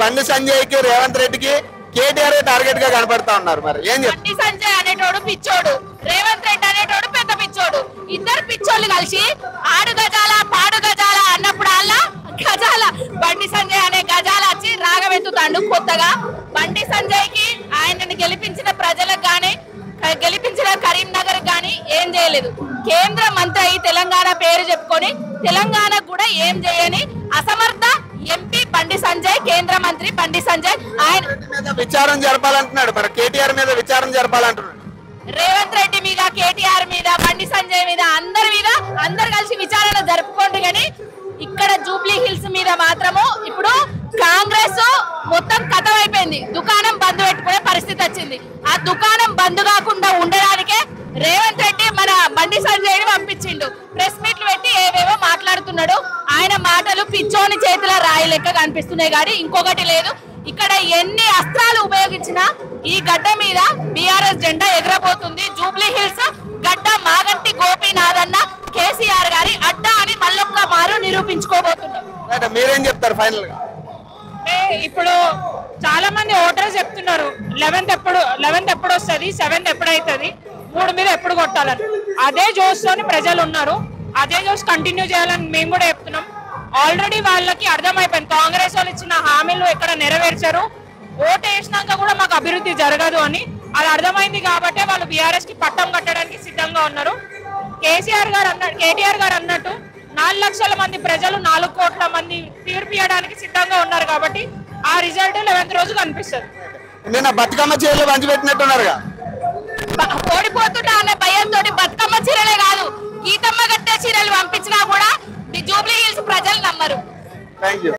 బండి సంజయ్ కి రేవంత్ రెడ్డికి కేటీఆర్ టార్గెట్ గా కనపడతా ఉన్నారు. మరి ఏం చెప్తారు? బండి సంజయ్ అనేటోడు పిచ్చోడు, రేవంత్ రెడ్డి అనేటోడు పెద్ద పిచ్చోడు. ఇద్దరు పిచ్చోళ్ళు కలిసి ఆడు గజాల పాడు గజాల అన్నప్పుడల్లా గజాల బండి సంజయ్ అనే గజాల వచ్చి రాగవెత్తుతాడు కొత్తగా. బండి సంజయ్ కి ఆయనని గెలిపించిన ప్రజలకు గానీ గెలిపించిన కరీంనగర్ గానీ ఏం చేయలేదు. కేంద్ర మంత్రి అయి తెలంగాణ పేరు చెప్పుకొని తెలంగాణకు కూడా ఏం చేయని అసమర్థ ఎంపీ బండి సంజయ్, కేంద్ర మంత్రి బండి సంజయ్. ఆయన విచారం జరపాలంటున్నాడు, మరి కేటీఆర్ మీద విచారం జరపాలంటున్నాడు. రేవంత్ రెడ్డి మీద, కేటీఆర్ మీద, బండి సంజయ్ మీద, అందరు కలిసి విచారణ జరుపుకోండి. కానీ ఇక్కడ జూబ్లీ హిల్స్ మీద మాత్రము ఇప్పుడు కాంగ్రెస్ మొత్తం కథమైపోయింది. దుకాణం బంద్ పెట్టుకునే పరిస్థితి వచ్చింది. ఆ దుకాణం బంద్ కాకుండా ఉండడానికే రేవంత్ రెడ్డి మన బండి సంజయ్ ని పంపించిండు. ప్రెస్ మీట్లు పెట్టి ఏవేవో మాట్లాడుతున్నాడు. ఆయన మాటలు పిచ్చోని చేతిలో రాయి లెక్క కనిపిస్తున్నాయి. కానీ ఇంకొకటి లేదు, ఇక్కడ ఎన్ని అస్త్రాలు ఉపయోగించినా ఈ గడ్డ మీద బీఆర్ఎస్ జెండా ఎగరబోతుంది. జూబ్లీ హిల్స్ గడ్డ మాగంటి గోపీనాథ్ అన్న కేసీఆర్ గారి అడ్డా అని మళ్ళొక్క మారు నిరూపించుకోబోతున్నారు. మీరేం చెప్తారు ఫైనల్ గా? ఇప్పుడు చాలా మంది ఓటర్స్ చెప్తున్నారు 11th ఎప్పుడు వస్తుంది, 7th ఎప్పుడైతుంది, 3 మీద ఎప్పుడు కొట్టాలని. అదే జోస్తోని ప్రజలు ఉన్నారు. అదే జోస్ కంటిన్యూ చేయాలని మేము కూడా చెప్తున్నాం. ఆల్రెడీ వాళ్ళకి అర్థమైపోయింది కాంగ్రెస్ వాళ్ళు ఇచ్చిన హామీలు ఎక్కడ నెరవేర్చారు, ఓటు వేసినాక కూడా మాకు అభివృద్ధి జరగదు అని. అది అర్థమైంది కాబట్టి వాళ్ళు బీఆర్ఎస్ కి పట్టం కట్టడానికి సిద్ధంగా ఉన్నారు. కేటీఆర్ గారు అన్నట్టు 4 లక్షల మంది ప్రజలు 4 కోట్ల మంది తీర్పు ఇవ్వడానికి సిద్ధంగా ఉన్నారు. కాబట్టి ఆ రిజల్ట్ 11th రోజు కనిపిస్తుంది. నిన్న బతుకమ్మ చీరలు పంచిపెట్టినట్టున్నారుగా, ఓడిపోతున్నా అనే భయంతో బతుకమ్మ చీరలే కాదు గీతమ్మ గట్టే చీరలు పంపించినా కూడా జూబ్లీ హిల్స్ ప్రజలు నమ్మరు. Thank you.